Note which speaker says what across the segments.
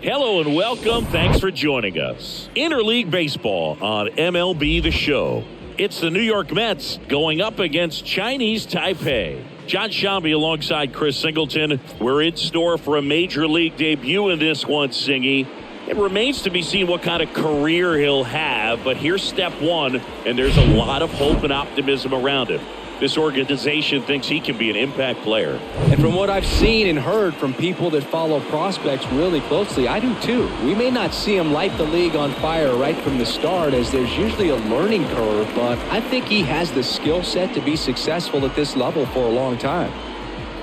Speaker 1: Hello and welcome. Thanks for joining us. Interleague Baseball on MLB The Show. It's the New York Mets going up against Chinese Taipei. John Shambi alongside Chris Singleton. We're in store for a major league debut in this one, Singy. It remains to be seen what kind of career he'll have, but here's step one, and there's a lot of hope and optimism around him. This organization thinks he can be an impact player.
Speaker 2: And from what I've seen and heard from people that follow prospects really closely, I do too. We may not see him light the league on fire right from the start, as there's usually a learning curve, but I think he has the skill set to be successful at this level for a long time.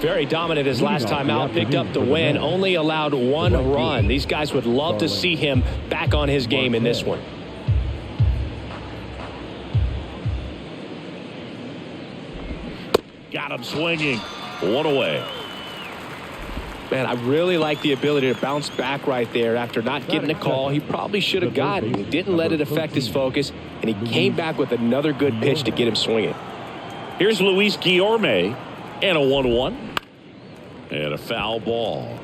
Speaker 3: Very dominant his last time out, picked up the win, only allowed one run. These guys would love to see him back on his game in this one.
Speaker 1: Got him swinging. One away.
Speaker 3: Man, I really like the ability to bounce back right there after not getting a call he probably should have gotten. He didn't let it affect his focus, and he came back with another good pitch to get him swinging.
Speaker 1: Here's Luis Guillorme, and a 1-1. And a foul ball.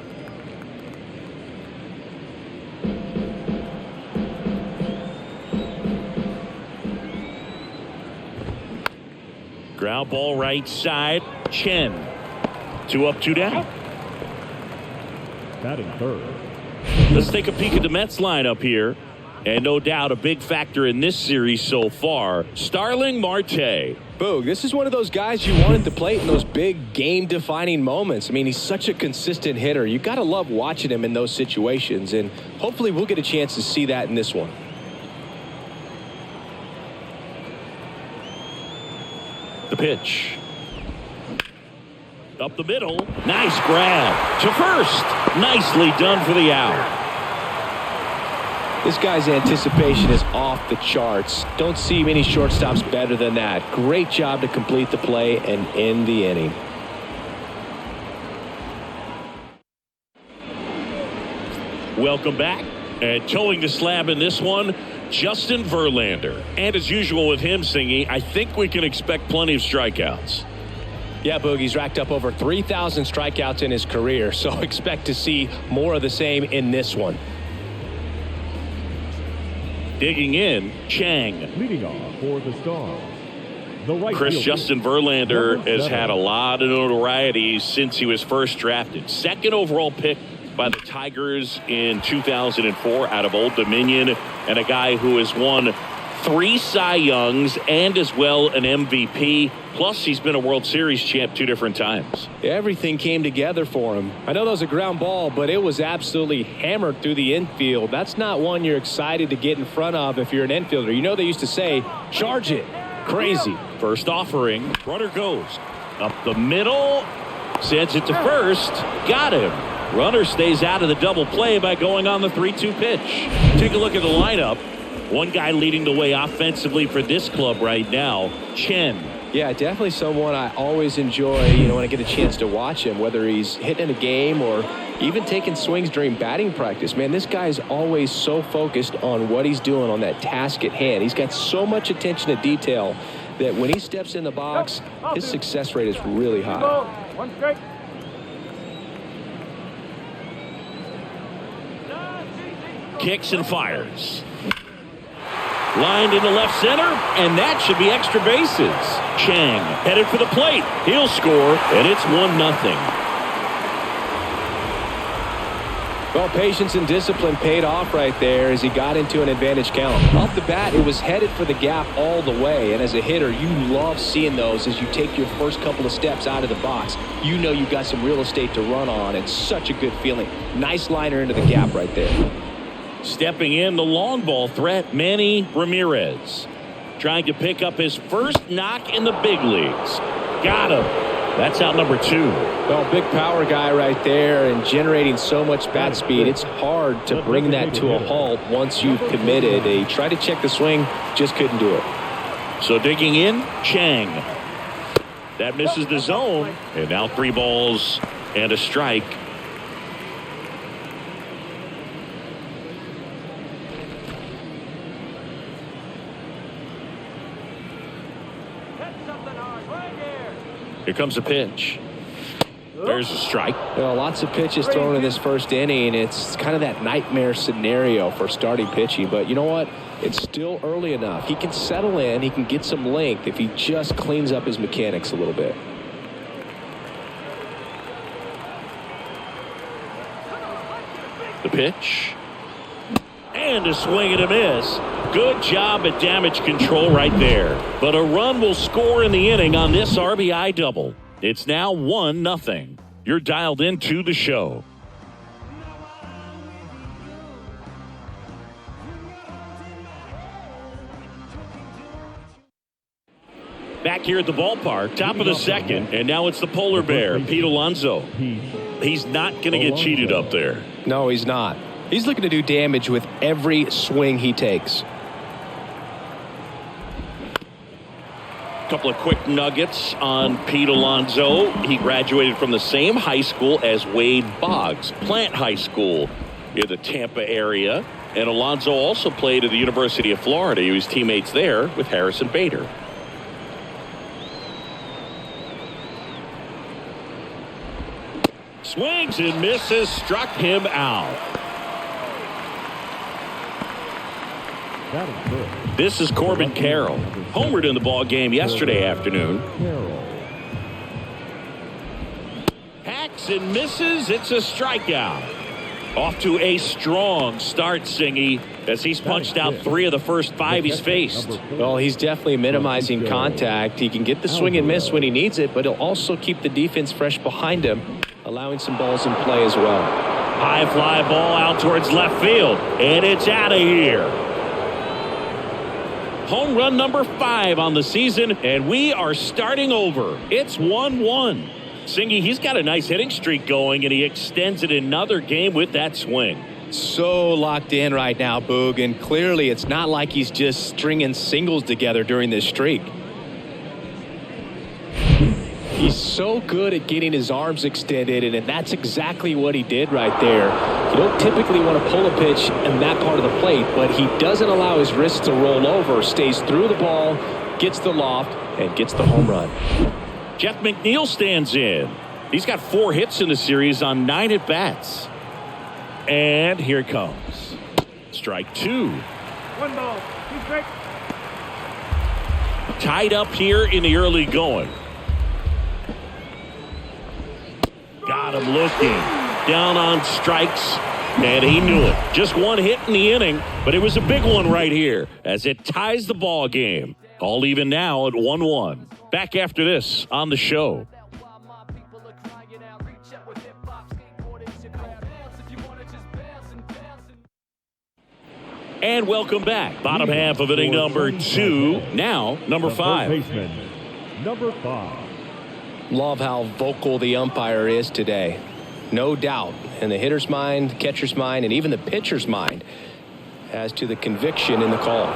Speaker 1: Ground ball right side. Chen. 2 up, 2 down.
Speaker 4: Batting third.
Speaker 1: Let's take a peek at the Mets lineup here. And no doubt a big factor in this series so far, Starling Marte.
Speaker 2: Boog, this is one of those guys you want at the plate in those big game-defining moments. I mean, he's such a consistent hitter. You got to love watching him in those situations, and hopefully we'll get a chance to see that in this one.
Speaker 1: The pitch. Up the middle. Nice grab. To first. Nicely done for the out.
Speaker 2: This guy's anticipation is off the charts. Don't see many shortstops better than that. Great job to complete the play and end the inning.
Speaker 1: Welcome back. And towing the slab in this one, Justin Verlander. And as usual with him, Singy, I think we can expect plenty of strikeouts.
Speaker 3: Yeah, Boogie's racked up over 3,000 strikeouts in his career, so expect to see more of the same in this one.
Speaker 1: Digging in, Chang.
Speaker 4: Leading off for the Stars. The right
Speaker 1: Chris
Speaker 4: fielder,
Speaker 1: Justin Verlander has
Speaker 4: 7.
Speaker 1: had a lot of notoriety since he was first drafted. Second overall pick by the Tigers in 2004 out of Old Dominion, and a guy who has won 3 Cy Youngs and as well an MVP. Plus, he's been a World Series champ 2 different times.
Speaker 2: Everything came together for him. I know that was a ground ball, but it was absolutely hammered through the infield. That's not one you're excited to get in front of if you're an infielder. You know they used to say, charge it. Crazy.
Speaker 1: First offering. Runner goes up the middle. Sends it to first. Got him. Runner stays out of the double play by going on the 3-2 pitch. Take a look at the lineup. One guy leading the way offensively for this club right now, Chen.
Speaker 2: Yeah, definitely someone I always enjoy, when I get a chance to watch him, whether he's hitting a game or even taking swings during batting practice. Man, this guy is always so focused on what he's doing on that task at hand. He's got so much attention to detail that when he steps in the box, his success rate is really high.
Speaker 5: One strike.
Speaker 1: Kicks and fires. Lined into left center, and that should be extra bases. Chang headed for the plate. He'll score, and it's 1-0.
Speaker 2: Well, patience and discipline paid off right there as he got into an advantage count. Off the bat, it was headed for the gap all the way, and as a hitter, you love seeing those as you take your first couple of steps out of the box. You know you've got some real estate to run on. It's such a good feeling. Nice liner into the gap right there.
Speaker 1: Stepping in, the long ball threat, Manny Ramirez. Trying to pick up his first knock in the big leagues. Got him. That's out number 2.
Speaker 2: Well, big power guy right there and generating so much bat speed. It's hard to bring that to a halt once you've committed. He tried to check the swing, just couldn't do it.
Speaker 1: So digging in, Chang. That misses the zone. And now 3 balls and a strike. Here comes a pitch. There's a strike.
Speaker 3: Well, lots of pitches thrown in this first inning. It's kind of that nightmare scenario for starting pitching. But you know what? It's still early enough. He can settle in. He can get some length if he just cleans up his mechanics a little bit.
Speaker 1: The pitch. And a swing and a miss. Good job at damage control right there. But a run will score in the inning on this RBI double. It's now 1-0. You're dialed into the show. Back here at the ballpark, top of the second, and now it's the polar bear, Pete Alonso. He's not going to get cheated up there.
Speaker 3: No, he's not. He's looking to do damage with every swing he takes.
Speaker 1: Couple of quick nuggets on Pete Alonso. He graduated from the same high school as Wade Boggs, Plant High School in the Tampa area. And Alonso also played at the University of Florida. He was teammates there with Harrison Bader. Swings and misses, struck him out. This is Corbin Carroll. Homered in the ball game yesterday afternoon. Hacks and misses. It's a strikeout. Off to a strong start, Singy, as he's punched out 3 of the first 5 he's faced.
Speaker 3: Well, he's definitely minimizing contact. He can get the swing and miss when he needs it, but he'll also keep the defense fresh behind him, allowing some balls in play as well.
Speaker 1: High fly ball out towards left field, and it's out of here. Home run number 5 on the season, and we are starting over. It's 1-1. Singy, he's got a nice hitting streak going, and he extends it another game with that swing.
Speaker 3: So locked in right now, Boog, and clearly it's not like he's just stringing singles together during this streak. He's so good at getting his arms extended, and that's exactly what he did right there. You don't typically want to pull a pitch in that part of the plate, but he doesn't allow his wrists to roll over, stays through the ball, gets the loft, and gets the home run.
Speaker 1: Jeff McNeil stands in. He's got 4 hits in the series on 9 at-bats. And here it comes. Strike 2.
Speaker 5: 1 ball, 2 strikes.
Speaker 1: Tied up here in the early going. Got him looking. Down on strikes. And he knew it. Just 1 hit in the inning, but it was a big one right here as it ties the ball game. All even now at 1-1. Back after this on the show. And welcome back. Bottom half of inning number 2. Now number 5.
Speaker 4: Number 5.
Speaker 3: Love how vocal the umpire is today. No doubt in the hitter's mind, catcher's mind, and even the pitcher's mind as to the conviction in the call.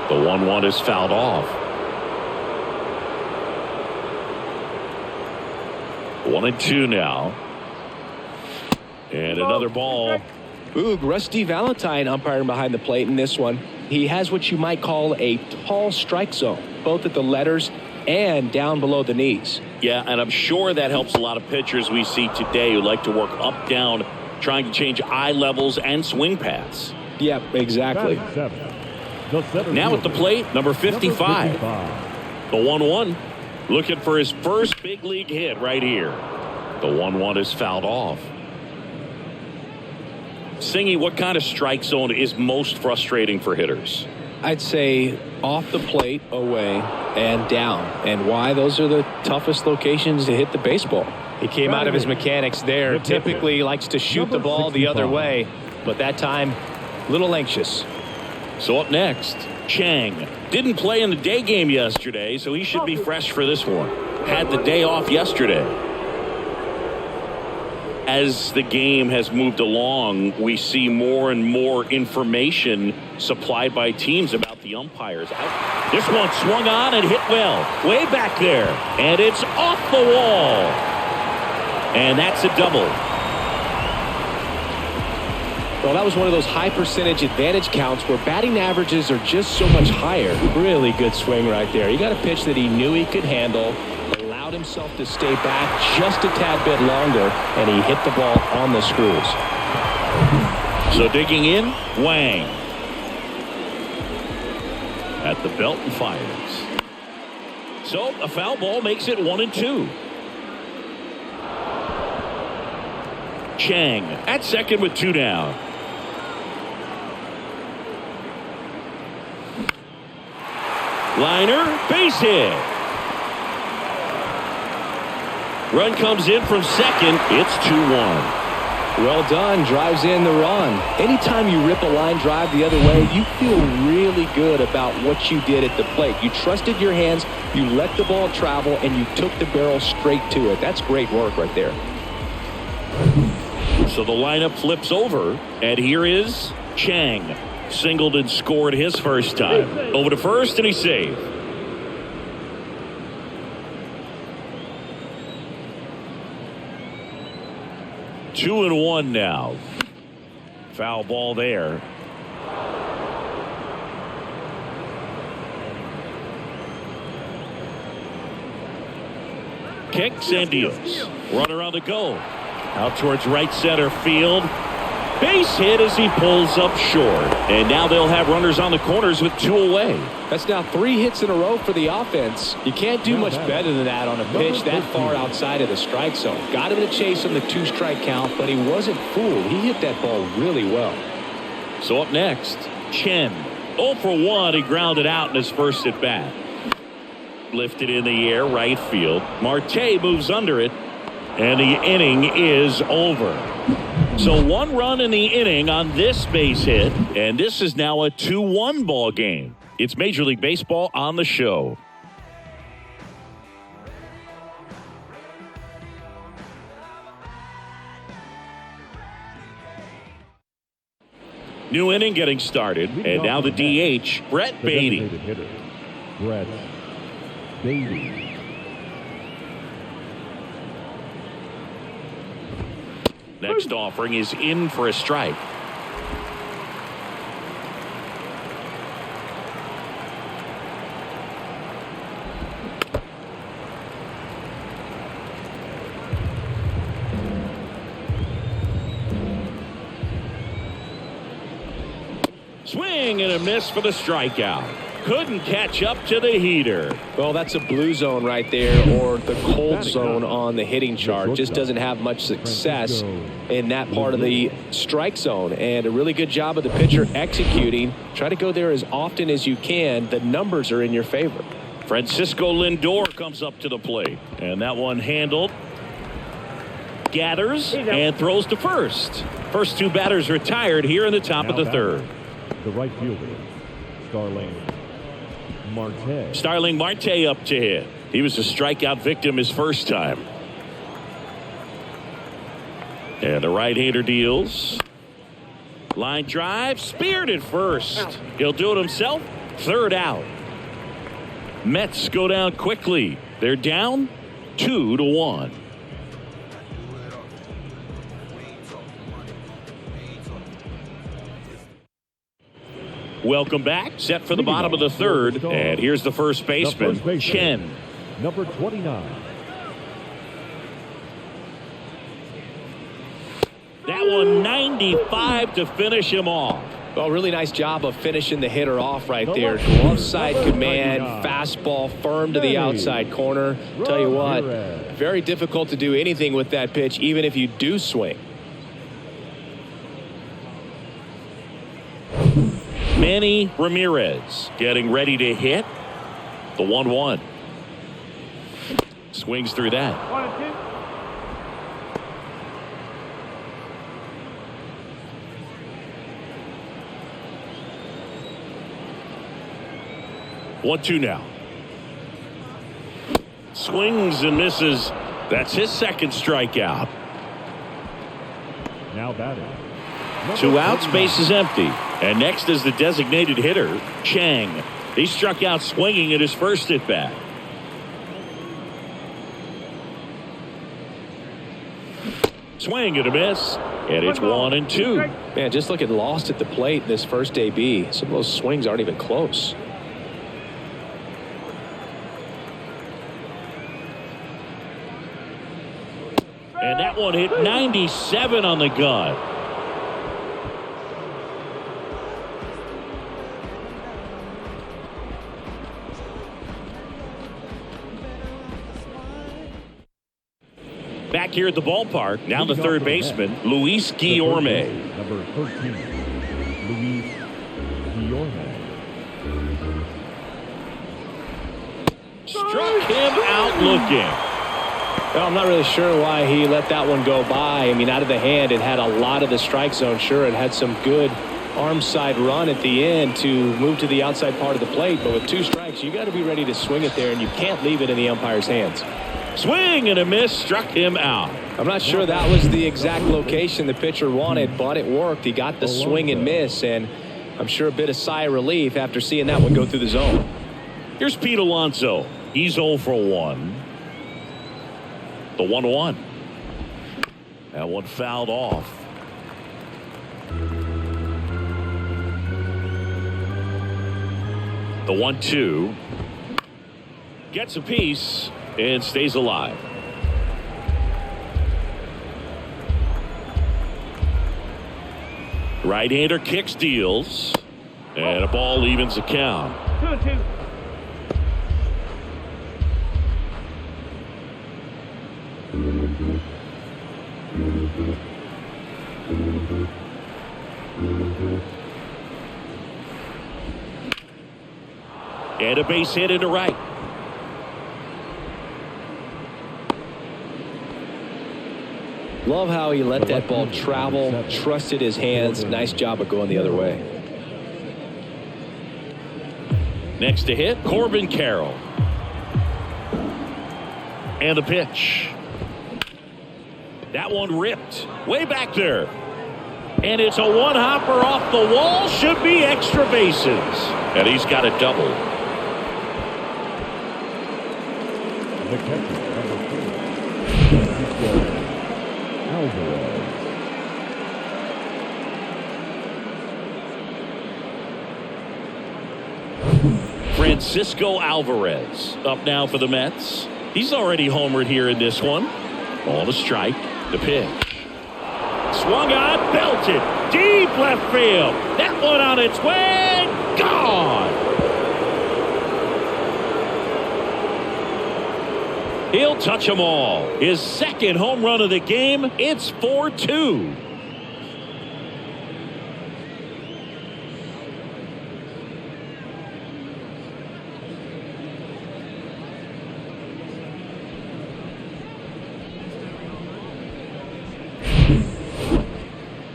Speaker 1: The 1-1 is fouled off. 1-2 now. And another ball.
Speaker 3: Boog, Rusty Valentine umpiring behind the plate in this one. He has what you might call a tall strike zone, both at the letters and down below the knees.
Speaker 1: Yeah, and I'm sure that helps a lot of pitchers we see today who like to work up, down, trying to change eye levels and swing paths.
Speaker 3: Yep, exactly.
Speaker 1: Now at the plate, number 55. The 1-1, looking for his first big league hit right here. The 1-1 is fouled off. Singy, what kind of strike zone is most frustrating for hitters?
Speaker 3: I'd say off the plate, away, and down. And why? Those are the toughest locations to hit the baseball. He came out of his mechanics there. Typically likes to shoot the ball the other way, but that time, a little anxious.
Speaker 1: So up next, Chang. Didn't play in the day game yesterday, so he should be fresh for this one. Had the day off yesterday. As the game has moved along, we see more and more information supplied by teams about the umpires. This one swung on and hit well. Way back there. And it's off the wall. And that's a double.
Speaker 3: Well, that was one of those high percentage advantage counts where batting averages are just so much higher. Really good swing right there. He got a pitch that he knew he could handle, allowed
Speaker 2: himself to stay back just a tad bit longer, and he hit the ball on the screws.
Speaker 1: So digging in, Wang. At the belt and fires. So a foul ball makes it 1-2. Chang at second with 2 down. Liner, base hit. Run comes in from second. It's 2-1.
Speaker 2: Well done. Drives in the run. Anytime you rip a line drive the other way, you feel really good about what you did at the plate. You trusted your hands, you let the ball travel, and you took the barrel straight to it. That's great work right there.
Speaker 1: So the lineup flips over, and here is Chang. Singled and scored his first time. Over to first, and he's safe. Two and one now. Foul ball there. Kicks and deals. Runner on the go. Out towards right center field. Base hit as he pulls up short. And now they'll have runners on the corners with 2 away.
Speaker 2: That's now 3 hits in a row for the offense. You can't do much better than that on a pitch that far outside of the strike zone. Got him to chase on the 2-strike count, but he wasn't fooled. He hit that ball really well.
Speaker 1: So up next, Chen. 0 for 1. He grounded out in his first at bat. Lifted in the air, right field. Marte moves under it. And the inning is over. So 1 run in the inning on this base hit, and this is now a 2-1 ball game. It's Major League Baseball on the show. New inning getting started, and now the DH, Brett Beatty.
Speaker 4: Brett Beatty.
Speaker 1: Next offering is in for a strike. Swing and a miss for the strikeout. Couldn't catch up to the heater.
Speaker 2: Well, that's a blue zone right there, or the cold zone on the hitting chart. Just doesn't have much success in that part of the strike zone. And a really good job of the pitcher executing. Try to go there as often as you can. The numbers are in your favor.
Speaker 1: Francisco Lindor comes up to the plate. And that one handled. Gathers and throws to first. First 2 batters retired here in the top of the 3rd.
Speaker 4: The right fielder,
Speaker 1: Starling Marte up to hit. He was a strikeout victim his first time. And the right-hander deals. Line drive, speared at first. He'll do it himself. 3rd out. Mets go down quickly. They're down 2-1. Welcome back. Set for the bottom of the 3rd. And here's the first baseman, Chen.
Speaker 4: Number 29.
Speaker 1: That one 95 to finish him off.
Speaker 2: Well, really nice job of finishing the hitter off right there. Glove side command, fastball firm to the outside corner. Tell you what, very difficult to do anything with that pitch, even if you do swing.
Speaker 1: Manny Ramirez getting ready to hit. The 1-1. Swings through that. 1-2 now. Swings and misses. That's his second strikeout.
Speaker 4: Now batting.
Speaker 1: 2 outs, base is empty. And next is the designated hitter, Chang. He struck out swinging at his first at bat. Swing and a miss. And it's 1-2.
Speaker 2: Man, just looking lost at the plate in this first AB. Some of those swings aren't even close.
Speaker 1: That one hit 97 on the gun. Back here at the ballpark, now the third baseman, Luis Guillorme.
Speaker 4: Number 13, Luis Guillorme.
Speaker 1: Struck him out looking.
Speaker 2: Well, I'm not really sure why he let that one go by. I mean, out of the hand, it had a lot of the strike zone. Sure, it had some good arm side run at the end to move to the outside part of the plate. But with 2 strikes, you got to be ready to swing it there, and you can't leave it in the umpire's hands.
Speaker 1: Swing and a miss, struck him out.
Speaker 2: I'm not sure that was the exact location the pitcher wanted, but it worked. He got the swing and miss, and I'm sure a bit of sigh of relief after seeing that one go through the zone.
Speaker 1: Here's Pete Alonso. He's 0 for 1. The 1-1. That one fouled off. The 1-2. Gets a piece and stays alive. Right-hander kicks, deals, and a ball evens the count.
Speaker 5: 2-2.
Speaker 1: And a base hit into right.
Speaker 2: Love how he let that ball travel, trusted his hands. Nice job of going the other way.
Speaker 1: Next to hit, Corbin Carroll. And the pitch. That one ripped way back there. And it's a one-hopper off the wall. Should be extra bases. And he's got a double.
Speaker 4: The catcher, number 2, Alvarez.
Speaker 1: Francisco Alvarez up now for the Mets. He's already homered here in this one. Ball to strike. The pitch. Swung on, belted. Deep left field. That one on its way. Gone. He'll touch them all. His second home run of the game. It's 4-2.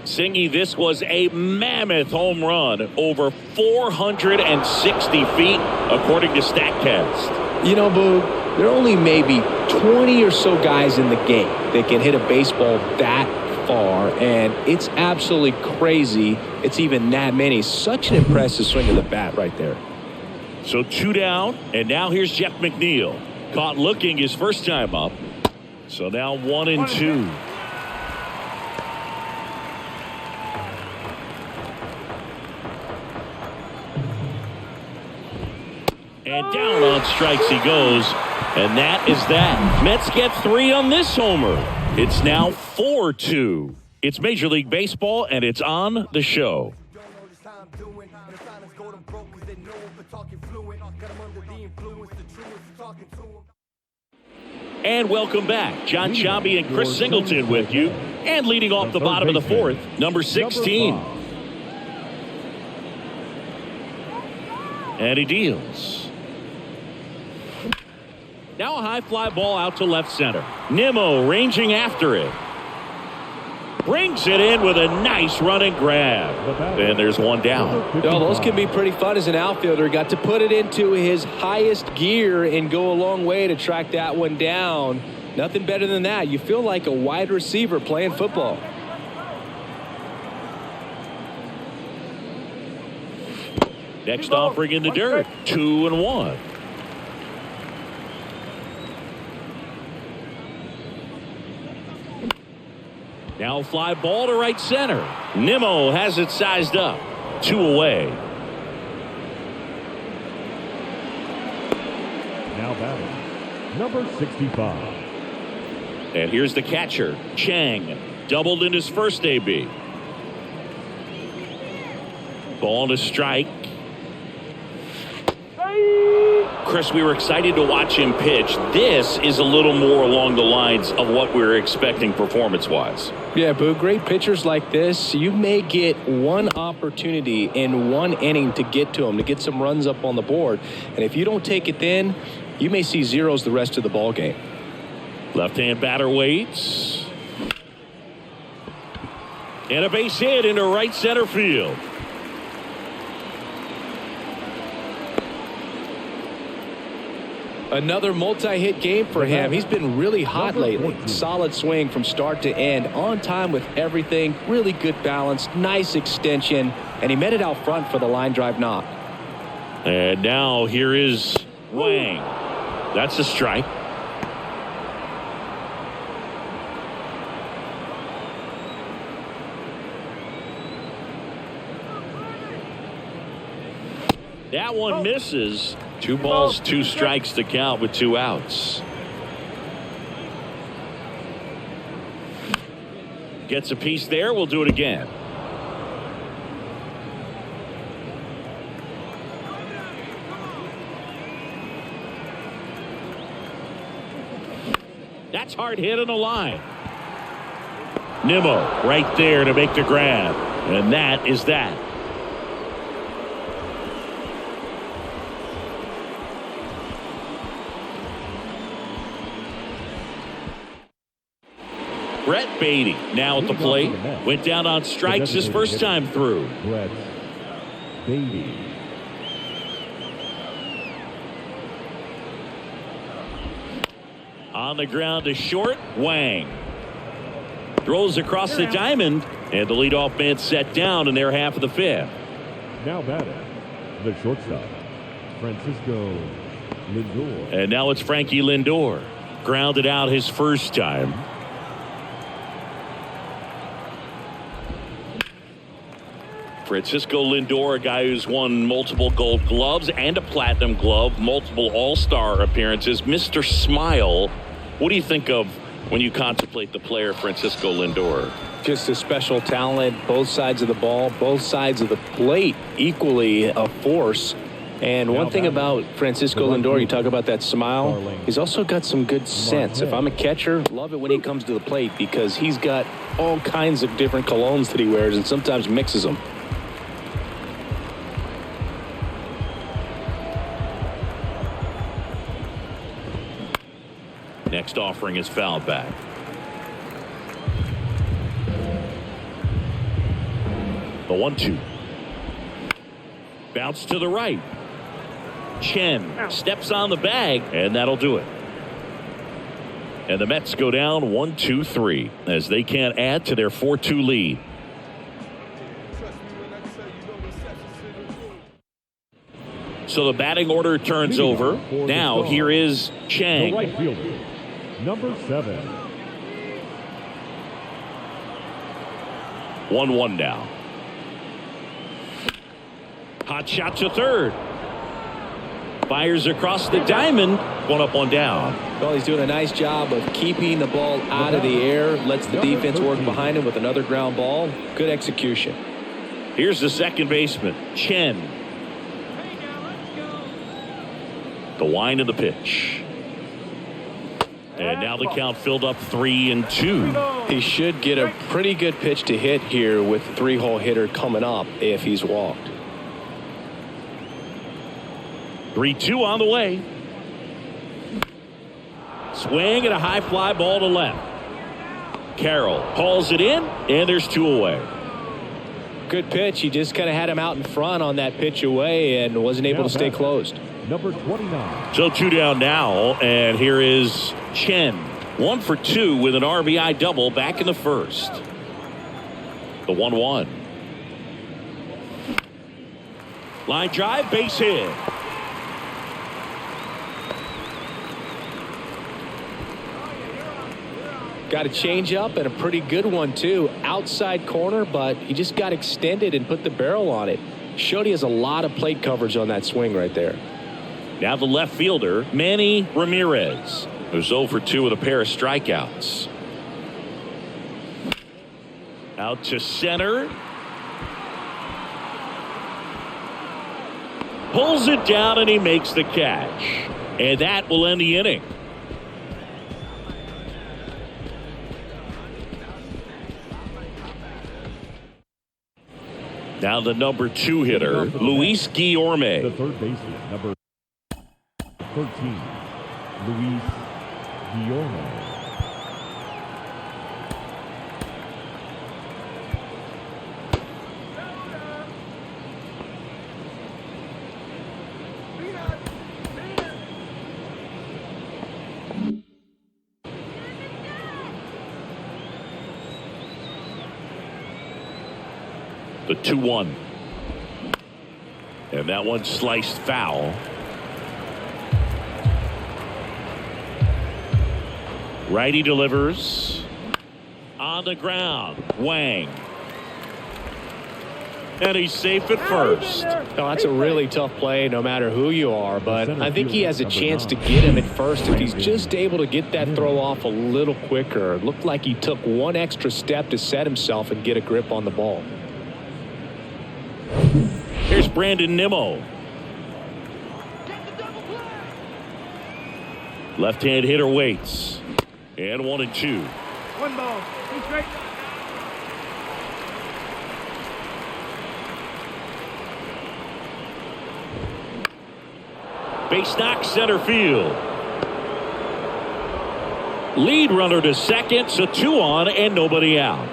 Speaker 1: Singy, this was a mammoth home run, over 460 feet, according to StatCast.
Speaker 2: You know, Boo, there are only maybe 20 or so guys in the game that can hit a baseball that far, and it's absolutely crazy it's even that many. Such an impressive swing of the bat right there.
Speaker 1: So 2 down, and now here's Jeff McNeil. Caught looking his first time up. So now 1-2. And down on strikes he goes. And that is that. Mets get 3 on this homer. It's now 4-2. It's Major League Baseball, and it's on the show. And welcome back. John Sciambi and Chris Singleton with you. And leading off the bottom of the 4th, number 16. And he deals. Now a high fly ball out to left center. Nimmo ranging after it. Brings it in with a nice running grab. And there's one down.
Speaker 2: No, those can be pretty fun as an outfielder. Got to put it into his highest gear and go a long way to track that one down. Nothing better than that. You feel like a wide receiver playing football.
Speaker 1: Next offering in the dirt. 2-1. Now fly ball to right center. Nimmo has it sized up. 2 away.
Speaker 4: Now batting, number 65.
Speaker 1: And here's the catcher, Chang. Doubled in his first AB. Ball to strike. Chris, we were excited to watch him pitch. This is a little more along the lines of what we were expecting performance-wise.
Speaker 2: Yeah, Boo, great pitchers like this, you may get one opportunity in one inning to get to them, to get some runs up on the board. And if you don't take it then, you may see zeros the rest of the ball game.
Speaker 1: Left-hand batter waits. And a base hit into right center field.
Speaker 2: Another multi-hit game for him. He's been really hot lately. Solid swing from start to end. On time with everything. Really good balance. Nice extension. And he met it out front for the line drive knock.
Speaker 1: And now here is Wang. That's a strike. That one misses. 2 balls, 2 strikes to count with 2 outs. Gets a piece there. We'll do it again. That's hard hit on the line. Nimmo right there to make the grab. And that is that. Brett Beatty now at the plate. Went down on strikes his first time through.
Speaker 4: Brett Beatty.
Speaker 1: On the ground to short. Wang throws across the diamond, and the leadoff man set down in their half of the 5th.
Speaker 4: Now batting, the shortstop, Francisco Lindor.
Speaker 1: And now it's Frankie Lindor. Grounded out his first time. Francisco Lindor, a guy who's won multiple Gold Gloves and a Platinum Glove, multiple All-Star appearances. Mr. Smile, what do you think of when you contemplate the player Francisco Lindor?
Speaker 2: Just a special talent, both sides of the ball, both sides of the plate, equally a force. And one thing about Francisco Lindor, you talk about that smile, he's also got some good sense. If I'm a catcher, love it when he comes to the plate because he's got all kinds of different colognes that he wears and sometimes mixes them.
Speaker 1: Next offering is fouled back. The 1-2. Bounce to the right. Chen steps on the bag, and that'll do it. And the Mets go down 1-2-3 as they can't add to their 4-2 lead. So the batting order turns over. Now here is Chang.
Speaker 4: The right fielder, number 7.
Speaker 1: 1-1 now. Hot shot to third. Fires across the diamond. 1 up, 1 down.
Speaker 2: Well, he's doing a nice job of keeping the ball out of the air. Lets the defense work behind him with another ground ball. Good execution.
Speaker 1: Here's the second baseman, Chen. The wind of the pitch. And now the count filled up 3-2.
Speaker 2: He should get a pretty good pitch to hit here with the 3-hole hitter coming up if he's walked.
Speaker 1: 3-2 on the way. Swing and a high fly ball to left. Carroll hauls it in, and there's 2 away.
Speaker 2: Good pitch. He just kind of had him out in front on that pitch away and wasn't able to stay closed.
Speaker 4: Number 29.
Speaker 1: So 2 down now, and here is Chen. 1 for 2 with an RBI double back in the first. The 1-1. Line drive, base hit.
Speaker 2: Got a change up and a pretty good one too. Outside corner, but he just got extended and put the barrel on it. Showed he has a lot of plate coverage on that swing right there.
Speaker 1: Now the left fielder, Manny Ramirez. There's 0 for 2 with a pair of strikeouts. Out to center. Pulls it down and he makes the catch. And that will end the inning. Now the number 2 hitter, Luis Guillorme.
Speaker 4: The third baseman, number 13, Luis Guillorme.
Speaker 1: The 2-1. And that one sliced foul. Righty delivers. On the ground. Wang. And he's safe at first.
Speaker 2: No, that's a really tough play no matter who you are, but I think he has a chance to get him at first if he's just able to get that throw off a little quicker. It looked like he took one extra step to set himself and get a grip on the ball.
Speaker 1: Here's Brandon Nimmo. Left-hand hitter waits. And 1-2.
Speaker 5: 1 ball. 2 straight.
Speaker 1: Base knock center field. Lead runner to second, so 2 on and nobody out.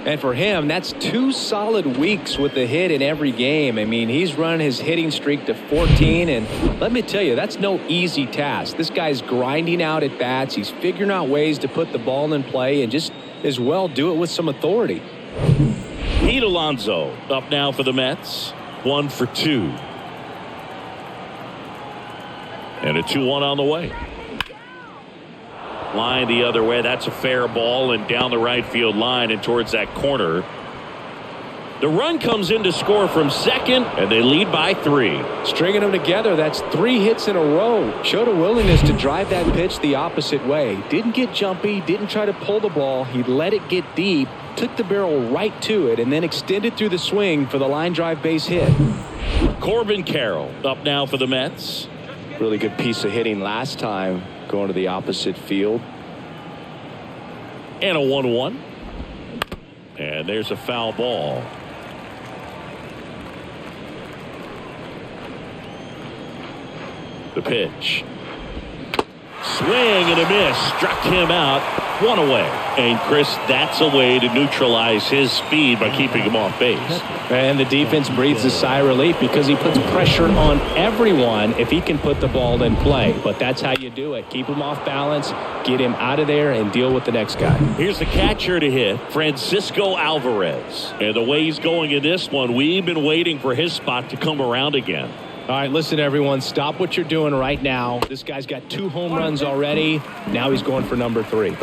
Speaker 2: And for him, that's 2 solid weeks with a hit in every game. I mean, he's run his hitting streak to 14, and let me tell you, that's no easy task. This guy's grinding out at bats. He's figuring out ways to put the ball in play and just as well do it with some authority.
Speaker 1: Pete Alonso up now for the Mets. 1 for 2. And a 2-1 on the way. Line the other way. That's a fair ball and down the right field line and towards that corner. The run comes in to score from second, and they lead by 3.
Speaker 2: Stringing them together, that's 3 hits in a row. Showed a willingness to drive that pitch the opposite way. Didn't get jumpy, didn't try to pull the ball. He let it get deep, took the barrel right to it, and then extended through the swing for the line drive base hit.
Speaker 1: Corbin Carroll up now for the Mets.
Speaker 2: Really good piece of hitting last time, going to the opposite field.
Speaker 1: And a 1-1. And there's a foul ball. The pitch. Swing and a miss. Struck him out. 1 away. And Chris, that's a way to neutralize his speed by keeping him off base.
Speaker 2: And the defense breathes a sigh of relief because he puts pressure on everyone if he can put the ball in play. But that's how you do it. Keep him off balance, get him out of there, and deal with the next guy.
Speaker 1: Here's the catcher to hit, Francisco Alvarez. And the way he's going in this one, we've been waiting for his spot to come around again.
Speaker 2: All right, listen, everyone. Stop what you're doing right now. This guy's got 2 home runs already. Now he's going for number 3.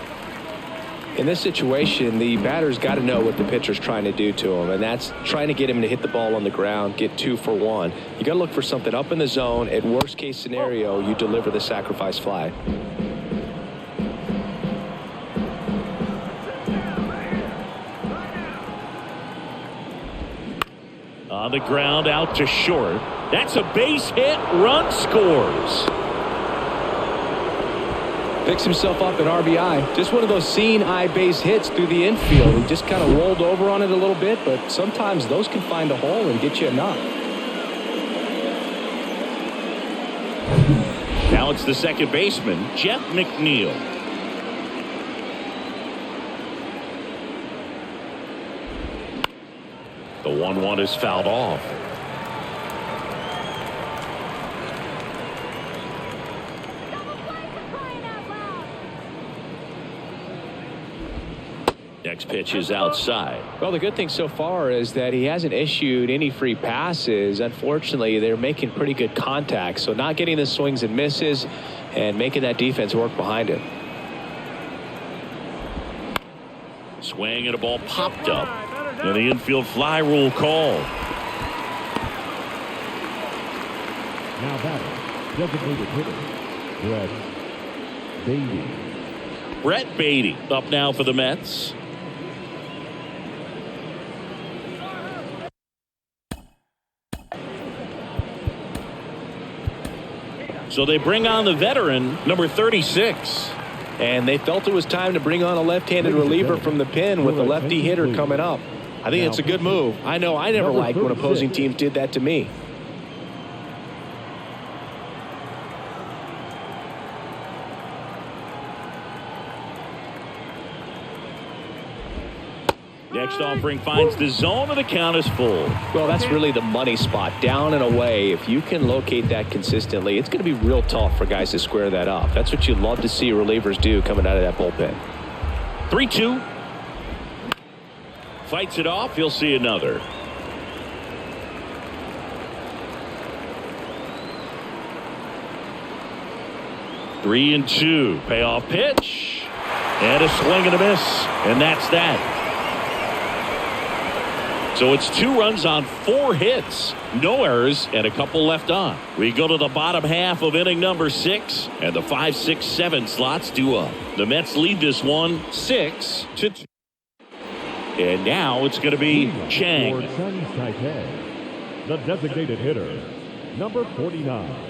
Speaker 2: In this situation, the batter's got to know what the pitcher's trying to do to him, and that's trying to get him to hit the ball on the ground, get 2 for 1. You got to look for something up in the zone. At worst case scenario, you deliver the sacrifice fly.
Speaker 1: On the ground, out to short. That's a base hit. Run scores.
Speaker 2: Picks himself up an RBI. Just one of those seeing eye base hits through the infield. He just kind of rolled over on it a little bit, but sometimes those can find a hole and get you a knock.
Speaker 1: Now it's the second baseman, Jeff McNeil. The 1-1 is fouled off. Next pitch is outside.
Speaker 2: Well, the good thing so far is that he hasn't issued any free passes. Unfortunately, they're making pretty good contact, so not getting the swings and misses and making that defense work behind it.
Speaker 1: Swing and a ball popped up. And the infield fly rule called.
Speaker 4: Now batting, designated hitter, Brett Beatty.
Speaker 1: Brett Beatty up now for the Mets. So they bring on the veteran, number 36.
Speaker 2: And they felt it was time to bring on a left-handed reliever from the pen with a lefty hitter coming up. I think it's a good move. I know I never liked when opposing teams did that to me.
Speaker 1: Next offering finds the zone, and the count is full.
Speaker 2: Well, that's really the money spot, down and away. If you can locate that consistently, it's going to be real tough for guys to square that up. That's what you love to see relievers do coming out of that bullpen.
Speaker 1: 3-2. Fights it off. He'll see another. Three and two. Payoff pitch. And a swing and a miss. And that's that. So it's 2 runs on 4 hits, no errors, and a couple left on. We go to the bottom half of inning number 6, and the 5, 6, 7 slots due up. The Mets lead this one 6-2. And now it's going to be Chang.
Speaker 4: For Chinese Taipei, the designated hitter, number 49.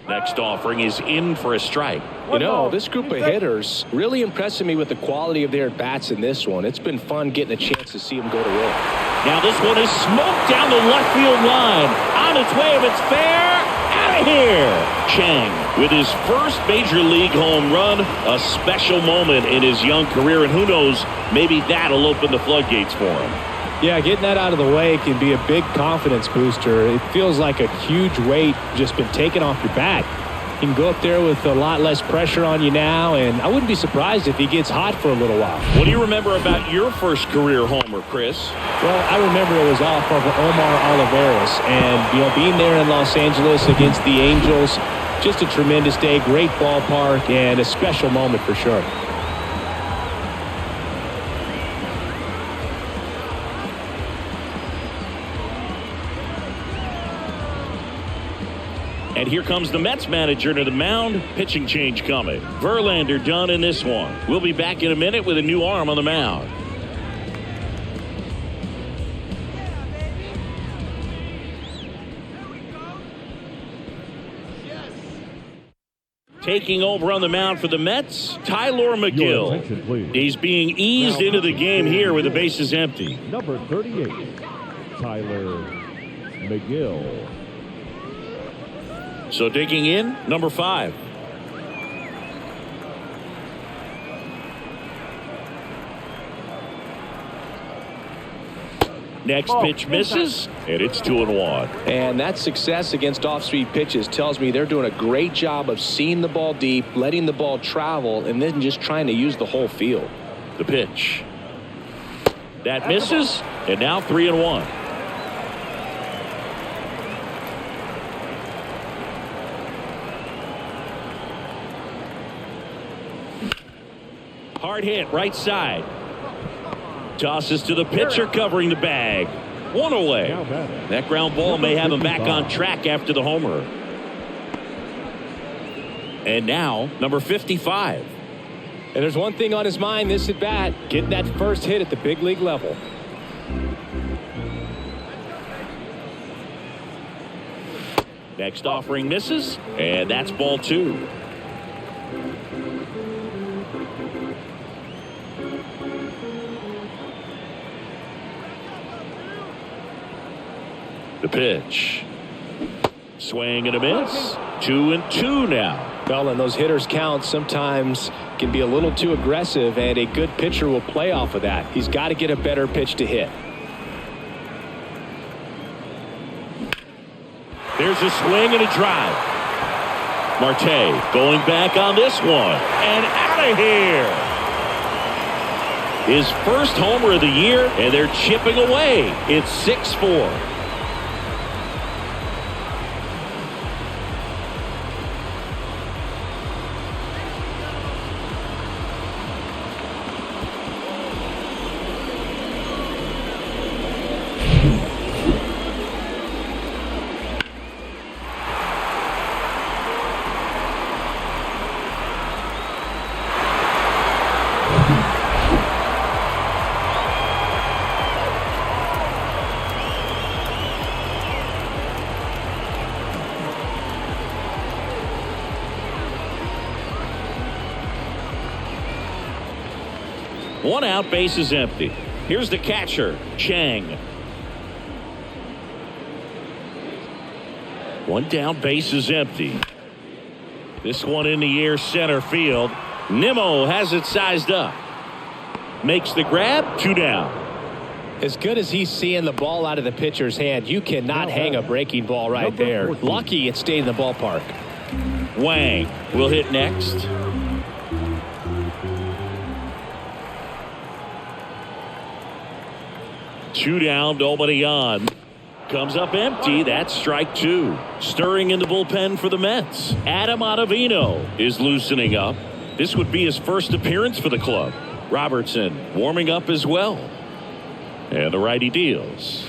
Speaker 1: Next offering is in for a strike.
Speaker 2: You know, this group of hitters really impressing me with the quality of their bats in this one. It's been fun getting a chance to see them go to work.
Speaker 1: Now this one is smoked down the left field line. On its way, if it's fair, out of here. Chang with his first major league home run, a special moment in his young career, and who knows, maybe that'll open the floodgates for him.
Speaker 3: Yeah, getting that out of the way can be a big confidence booster. It feels like a huge weight just been taken off your back. You can go up there with a lot less pressure on you now, and I wouldn't be surprised if he gets hot for a little while.
Speaker 1: What do you remember about your first career homer, Chris?
Speaker 3: Well, I remember it was off of Omar Oliveras, and being there in Los Angeles against the Angels, just a tremendous day, great ballpark, and a special moment for sure.
Speaker 1: And here comes the Mets manager to the mound. Pitching change coming. Verlander done in this one. We'll be back in a minute with a new arm on the mound. Taking over on the mound for the Mets, Tyler McGill. He's being eased into the game here with the bases empty.
Speaker 4: Number 38, Tyler McGill.
Speaker 1: So digging in, number 5. Next pitch misses, and it's 2-1.
Speaker 2: And that success against off-speed pitches tells me they're doing a great job of seeing the ball deep, letting the ball travel, and then just trying to use the whole field.
Speaker 1: The pitch. That misses, and now 3-1. Hard hit, right side. Tosses to the pitcher, covering the bag. 1 away. That ground ball may have him back on track after the homer. And now, number 55.
Speaker 2: And there's one thing on his mind this at bat, getting that first hit at the big league level.
Speaker 1: Next offering misses, and that's ball 2. The pitch. Swing and a miss. 2-2 now.
Speaker 2: Well, and those hitters count sometimes can be a little too aggressive, and a good pitcher will play off of that. He's got to get a better pitch to hit.
Speaker 1: There's a swing and a drive. Marte going back on this one. And out of here. His first homer of the year, and they're chipping away. It's 6-4. One out, base is empty. Here's the catcher, Chang. One down, base is empty. This one in the air, center field. Nimmo has it sized up. Makes the grab, 2 down.
Speaker 2: As good as he's seeing the ball out of the pitcher's hand, you cannot hang a breaking ball right there. Lucky it stayed in the ballpark.
Speaker 1: Wang will hit next. Two down, nobody on. Comes up empty. That's strike 2. Stirring in the bullpen for the Mets. Adam Ottavino is loosening up. This would be his first appearance for the club. Robertson warming up as well. And the righty deals.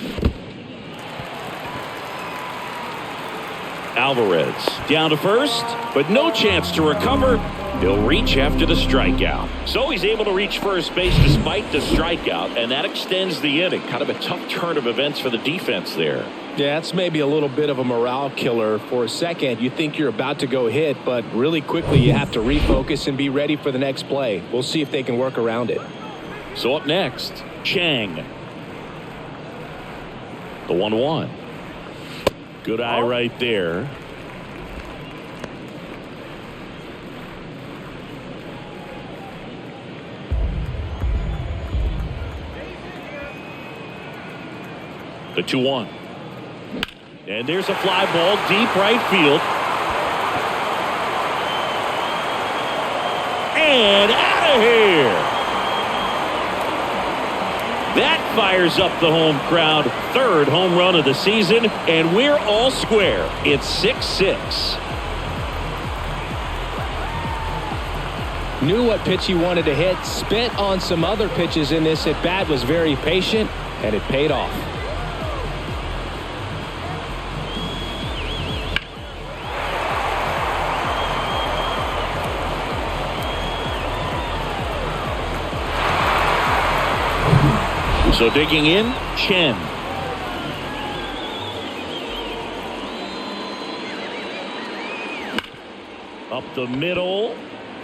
Speaker 1: Alvarez down to first, but no chance to recover. He'll reach after the strikeout. So he's able to reach first base despite the strikeout, and that extends the inning. Kind of a tough turn of events for the defense there.
Speaker 2: Yeah, that's maybe a little bit of a morale killer. For a second, you think you're about to go hit, but really quickly you have to refocus and be ready for the next play. We'll see if they can work around it.
Speaker 1: So up next, Chang. The 1-1. Good eye right there. The 2-1. And there's a fly ball deep right field. And out of here. That fires up the home crowd. 3rd home run of the season, and we're all square. It's 6-6.
Speaker 2: Knew what pitch he wanted to hit. Spent on some other pitches in this at bat. Was very patient, and it paid off.
Speaker 1: So digging in, Chen. Up the middle.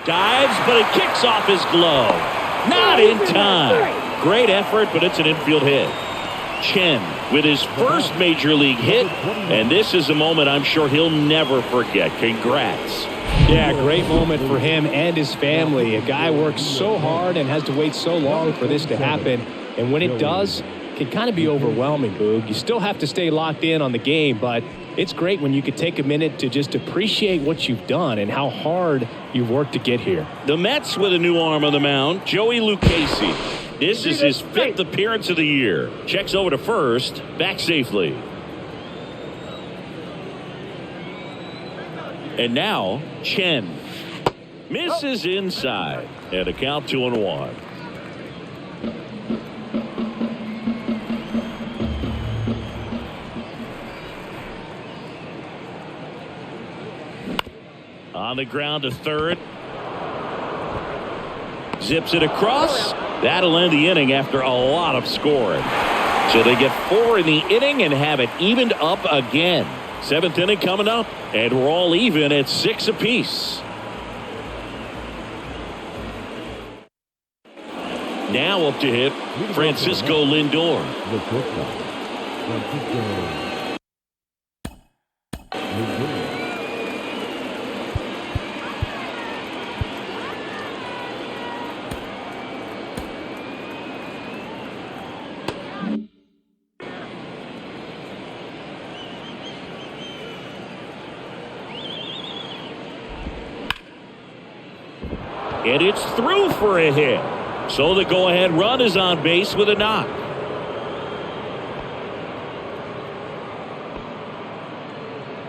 Speaker 1: Dives, but it kicks off his glove. Not in time. Great effort, but it's an infield hit. Chen with his first major league hit, and this is a moment I'm sure he'll never forget. Congrats.
Speaker 2: Yeah, great moment for him and his family. A guy works so hard and has to wait so long for this to happen. And when it does, it can kind of be overwhelming, Boog. You still have to stay locked in on the game, but it's great when you could take a minute to just appreciate what you've done and how hard you've worked to get here.
Speaker 1: The Mets with a new arm on the mound, Joey Lucchesi. This is his 5th appearance of the year. Checks over to first, back safely. And now, Chen. Misses inside. And a count 2-1. On the ground to third. Zips it across. That'll end the inning after a lot of scoring. So they get 4 in the inning and have it evened up again. 7th inning coming up, and we're all even at 6 apiece. Now up to hit, Francisco Lindor. And it's through for a hit. So the go-ahead run is on base with a knock.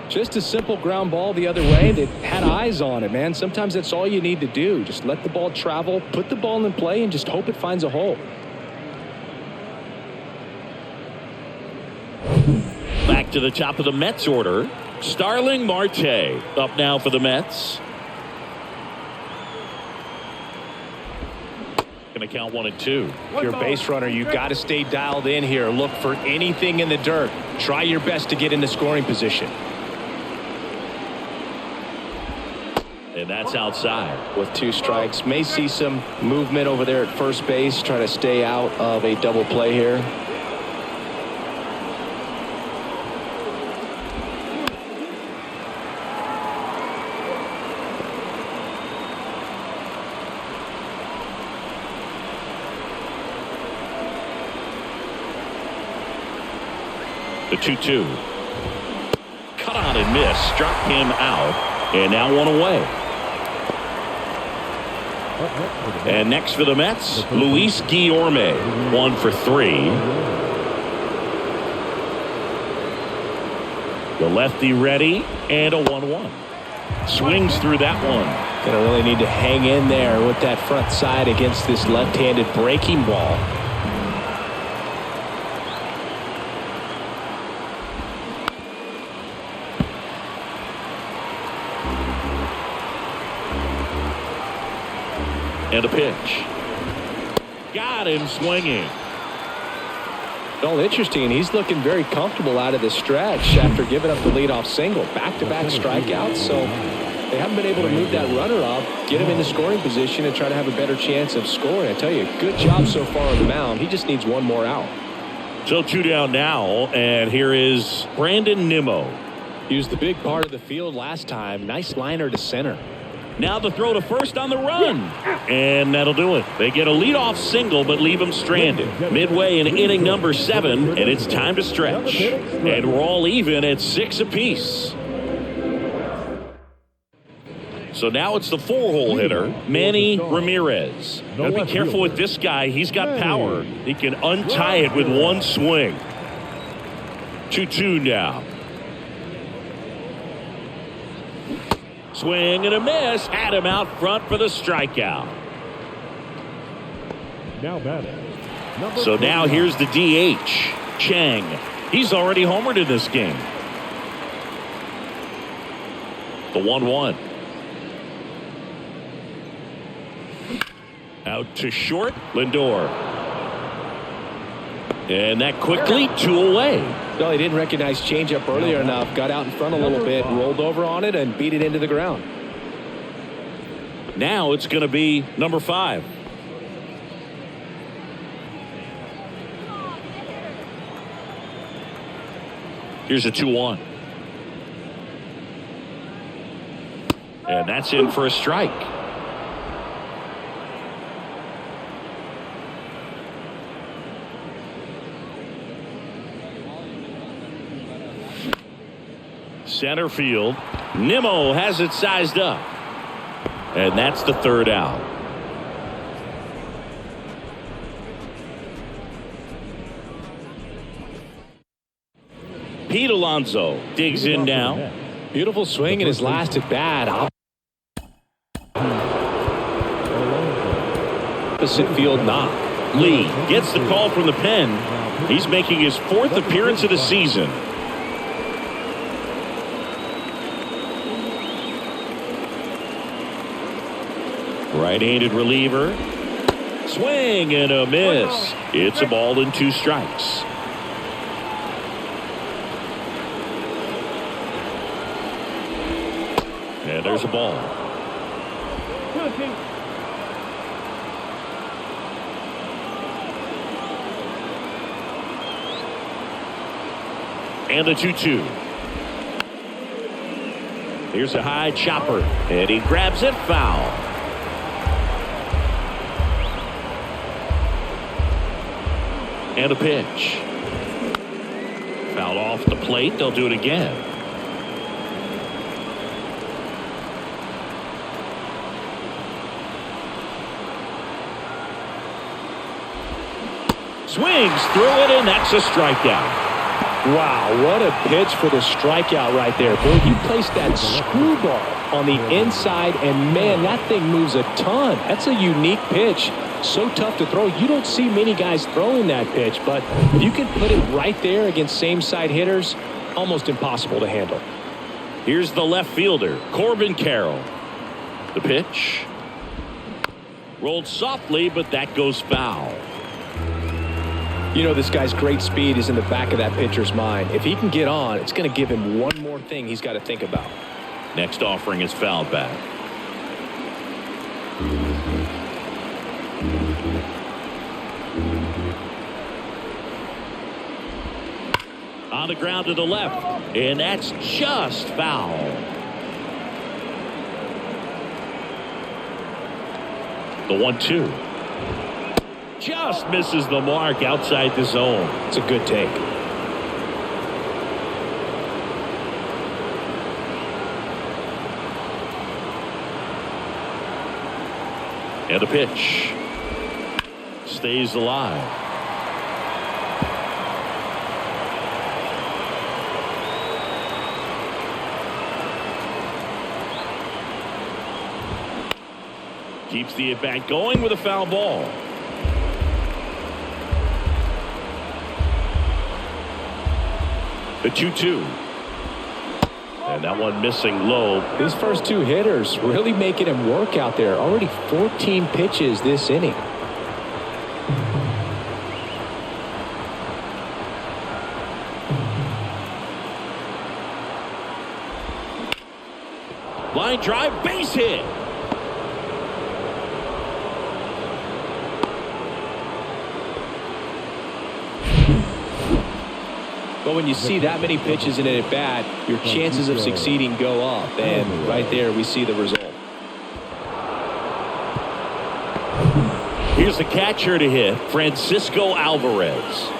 Speaker 2: Just a simple ground ball the other way that had eyes on it, man. Sometimes that's all you need to do. Just let the ball travel, put the ball in play, and just hope it finds a hole.
Speaker 1: Back to the top of the Mets order. Starling Marte up now for the Mets. going to count 1-2.
Speaker 3: If you're a base runner, you got to stay dialed in here. Look for anything in the dirt. Try your best to get into scoring position.
Speaker 1: And that's outside.
Speaker 3: With 2 strikes, may see some movement over there at first base, trying to stay out of a double play here.
Speaker 1: The 2-2. Cut on and miss. Struck him out. And now 1 away. And next for the Mets, Luis Guillorme. 1 for 3. The lefty ready. And a 1-1. Swings through that one.
Speaker 3: Gonna really need to hang in there with that front side against this left-handed breaking ball.
Speaker 1: And a pitch. Got him swinging.
Speaker 3: Well, interesting. He's looking very comfortable out of the stretch after giving up the leadoff single. Back-to-back strikeouts, so they haven't been able to move that runner up, get him into scoring position, and try to have a better chance of scoring. I tell you, good job so far on the mound. He just needs 1 more out.
Speaker 1: So 2 down now, and here is Brandon Nimmo.
Speaker 3: He was the big part of the field last time. Nice liner to center.
Speaker 1: Now the throw to first on the run. And that'll do it. They get a leadoff single but leave him stranded. Midway in inning number 7, and it's time to stretch. And we're all even at 6 apiece. So now it's the 4-hole hitter, Manny Ramirez. Gotta be careful with this guy. He's got power. He can untie it with 1 swing. 2-2 now. Swing and a miss. Had him out front for the strikeout.
Speaker 4: Now batting.
Speaker 1: So now here's the DH, Chang. He's already homered in this game. The 1-1. Out to short, Lindor. And that quickly 2 away.
Speaker 3: Well, he didn't recognize changeup earlier enough. Got out in front a little bit, rolled over on it, and beat it into the ground.
Speaker 1: Now it's going to be number 5. Here's a 2-1. And that's in for a strike. Center field. Nimmo has it sized up. And that's the 3rd out. Pete Alonso digs in now.
Speaker 3: Beautiful swing in his last at bat. Opposite field knock.
Speaker 1: Lee gets the call from the pen. He's making his 4th appearance of the season. Right-handed reliever. Swing and a miss. It's a ball and 2 strikes. And there's a ball. And the 2-2. Here's a high chopper. And he grabs it foul. And a pitch. Foul off the plate. They'll do it again. Swings through it, and that's a strikeout.
Speaker 3: Wow, what a pitch for the strikeout right there. Bill, you placed that screwball on the inside, and man, that thing moves a ton. That's a unique pitch. So tough to throw. You don't see many guys throwing that pitch, but you can put it right there against same-side hitters. Almost impossible to handle.
Speaker 1: Here's the left fielder, Corbin Carroll. The pitch. Rolled softly, but that goes foul.
Speaker 2: You know, this guy's great speed is in the back of that pitcher's mind. If he can get on, it's going to give him one more thing he's got to think about.
Speaker 1: Next offering is fouled back. On the ground to the left, and that's just foul. The 1-2. Just misses the mark outside the zone.
Speaker 2: It's a good take.
Speaker 1: And the pitch. Stays alive. Keeps the at-bat going with a foul ball. The 2-2. And that one missing low.
Speaker 2: These first two hitters really making him work out there. Already 14 pitches this inning.
Speaker 1: Line drive, base hit.
Speaker 2: But when you see that many pitches in an at-bat, your chances of succeeding go up. And right there, we see the result.
Speaker 1: Here's the catcher to hit, Francisco Alvarez.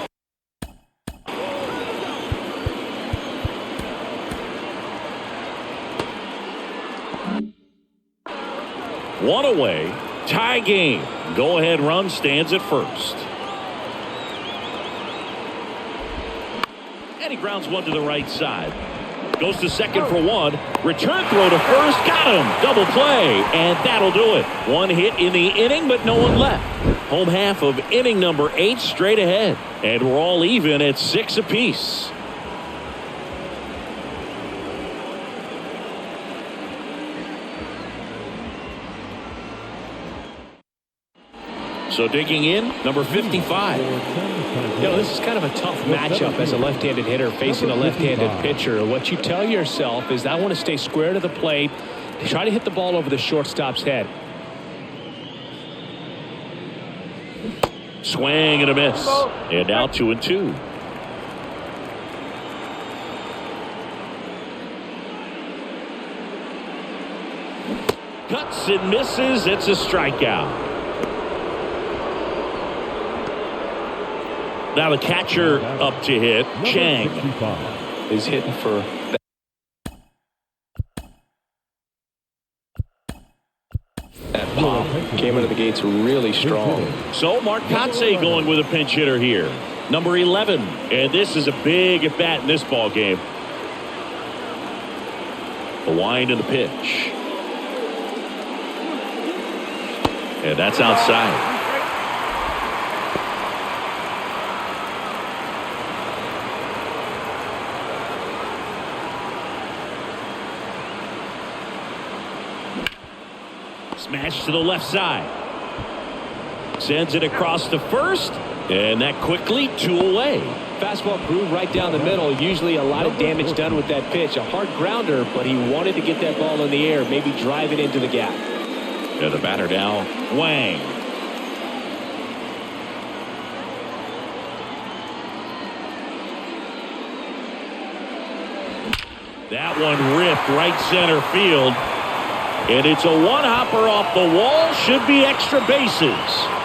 Speaker 1: One away, tie game. Go-ahead run stands at first. And he grounds one to the right side. Goes to second for one. Return throw to first. Got him. Double play. And that'll do it. One hit in the inning, but no one left. Home half of inning number 8 straight ahead. And we're all even at 6 apiece. So digging in, number 55.
Speaker 2: You know, this is kind of a tough matchup as a left-handed hitter facing a left-handed pitcher. What you tell yourself is, I want to stay square to the plate, try to hit the ball over the shortstop's head.
Speaker 1: Swing and a miss. And now 2-2. Cuts and misses. It's a strikeout. Now the catcher up to hit. Chang
Speaker 2: is hitting for that pop. Came out of the gates really strong.
Speaker 1: So Mark Kotsay going with a pinch hitter here. Number 11. And this is a big at bat in this ball game. The wind and the pitch. And that's outside. Smash to the left side. Sends it across to first. And that quickly 2 away.
Speaker 2: Fastball grew right down the middle. Usually a lot of damage done with that pitch. A hard grounder, but he wanted to get that ball in the air. Maybe drive it into the gap.
Speaker 1: And the batter now, Wang. That one ripped right center field. And it's a one-hopper off the wall. Should be extra bases.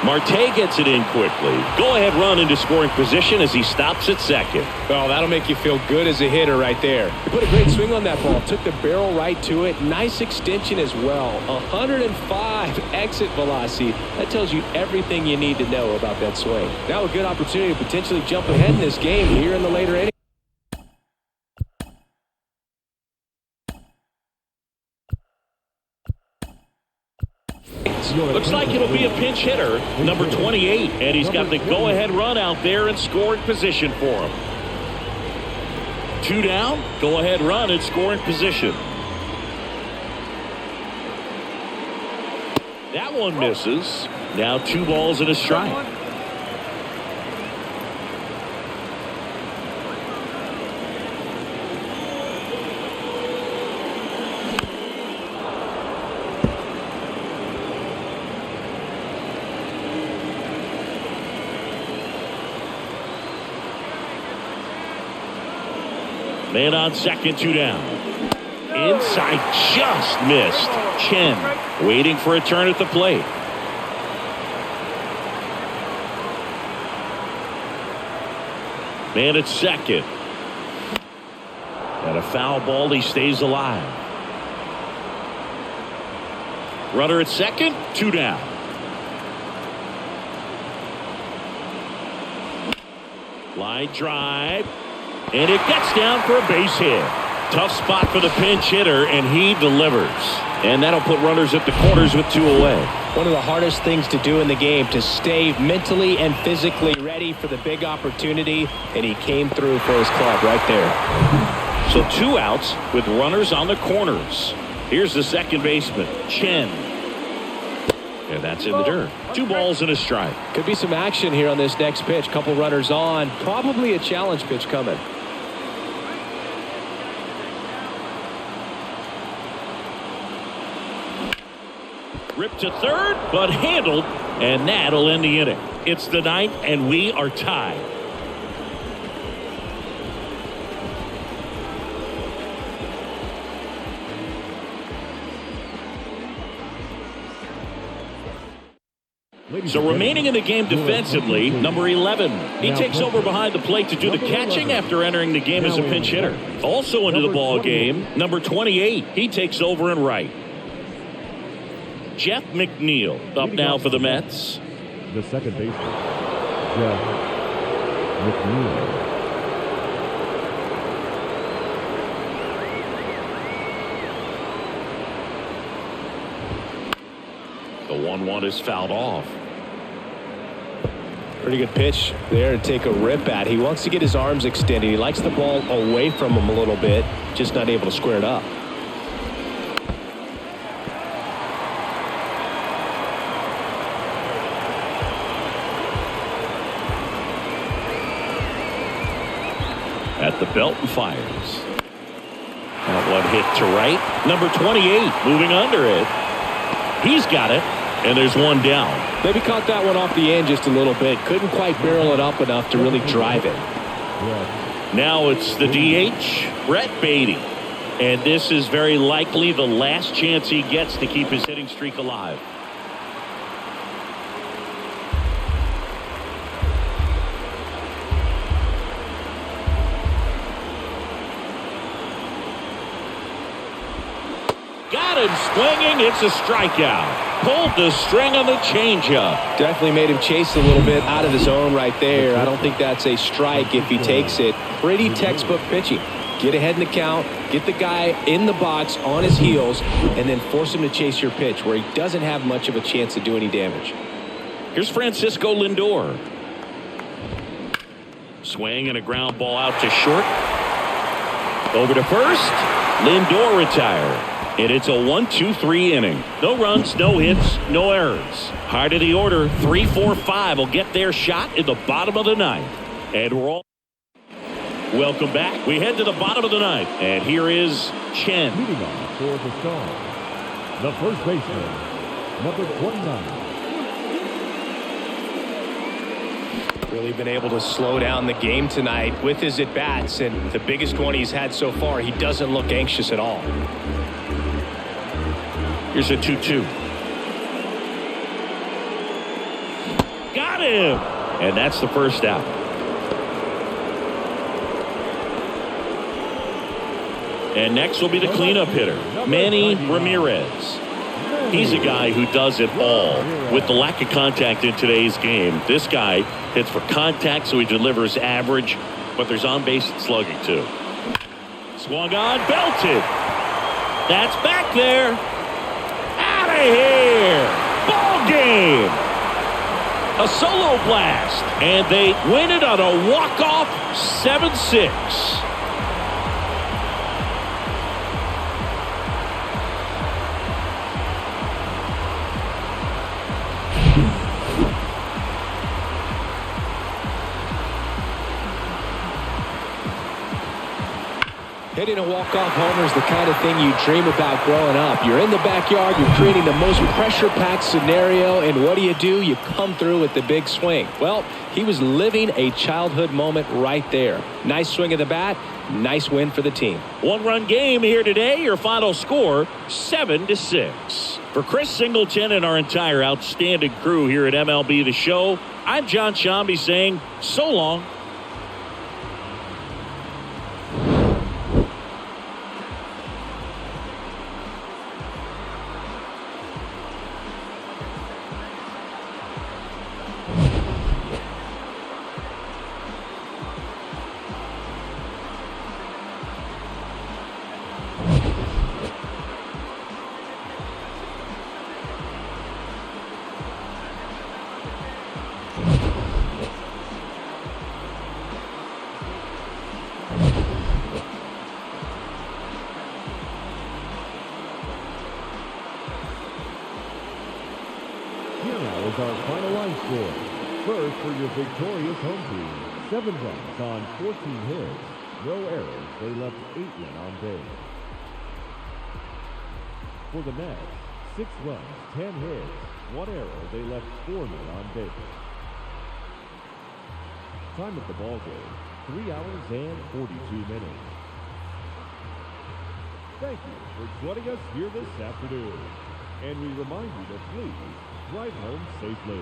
Speaker 1: Marte gets it in quickly. Go-ahead run into scoring position as he stops at second.
Speaker 2: Well, that'll make you feel good as a hitter right there. He put a great swing on that ball. Took the barrel right to it. Nice extension as well. 105 exit velocity. That tells you everything you need to know about that swing. Now a good opportunity to potentially jump ahead in this game here in the later innings.
Speaker 1: Looks like it'll be a pinch hitter, number 28, and he's got the go-ahead run out there in scoring position for him. 2 down, go-ahead run in scoring position. That one misses. Now 2 balls and a strike. Man on second, 2 down. Inside, just missed. Chen waiting for a turn at the plate. Man at second. And a foul ball, he stays alive. Runner at second, 2 down. Line drive. And it gets down for a base hit. Tough spot for the pinch hitter, and he delivers. And that'll put runners at the corners with 2 away.
Speaker 2: One of the hardest things to do in the game, to stay mentally and physically ready for the big opportunity, and he came through for his club right there.
Speaker 1: So 2 outs with runners on the corners. Here's the second baseman, Chen. And that's in the dirt. 2 balls and a strike.
Speaker 2: Could be some action here on this next pitch. Couple runners on. Probably a challenge pitch coming.
Speaker 1: Ripped to third, but handled, and that'll end the inning. It's the 9th, and we are tied. So remaining in the game defensively, number 11. He takes over behind the plate to do the catching after entering the game as a pinch hitter. Also into the ball game, number 28. He takes over in right. Jeff McNeil up now for the Mets.
Speaker 4: The second baseman, Jeff McNeil.
Speaker 1: The 1-1 is fouled off.
Speaker 2: Pretty good pitch there to take a rip at. He wants to get his arms extended. He likes the ball away from him a little bit, just not able to square it up.
Speaker 1: At the belt and fires. That one hit to right. Number 28 moving under it. He's got it, and there's 1 down.
Speaker 2: Maybe caught that one off the end just a little bit. Couldn't quite barrel it up enough to really drive it.
Speaker 1: Now it's the DH, Brett Beatty. And this is very likely the last chance he gets to keep his hitting streak alive. Got him swinging. It's a strikeout. Pulled the string on the changeup.
Speaker 2: Definitely made him chase a little bit out of the zone right there. I don't think that's a strike if he takes it. Pretty textbook pitching. Get ahead in the count, get the guy in the box on his heels, and then force him to chase your pitch where he doesn't have much of a chance to do any damage.
Speaker 1: Here's Francisco Lindor. Swing and a ground ball out to short. Over to first. Lindor retired. And it's a 1-2-3 inning. No runs, no hits, no errors. Heart of the order, 3, 4, 5 will get their shot in the bottom of the 9th. And we're all welcome back. We head to the bottom of the 9th. And here is Chen.
Speaker 4: Leading off for the Stars, the first baseman, number 29.
Speaker 2: Really been able to slow down the game tonight with his at-bats, and the biggest one he's had so far, he doesn't look anxious at all.
Speaker 1: Here's a 2-2. Got him! And that's the first out. And next will be the cleanup hitter, Manny Ramirez. He's a guy who does it all. With the lack of contact in today's game, this guy hits for contact, so he delivers average, but there's on-base slugging too. Swung on, belted. That's back there. Out of here. Ball game. A solo blast, and they win it on a walk-off 7-6.
Speaker 2: Hitting a walk-off homer is the kind of thing you dream about growing up. You're in the backyard, you're creating the most pressure-packed scenario, and what do? You come through with the big swing. Well, he was living a childhood moment right there. Nice swing of the bat, nice win for the team.
Speaker 1: One-run game here today. Your final score, 7-6. For Chris Singleton and our entire outstanding crew here at MLB The Show, I'm John Shambi saying so long.
Speaker 4: Our final line score. First for your victorious home team, 7 runs on 14 hits. No errors. They left 8 men on base. For the Mets, 6 runs, 10 hits. 1 error. They left 4 men on base. Time at the ball game, 3 hours and 42 minutes. Thank you for joining us here this afternoon. And we remind you to please drive home safely.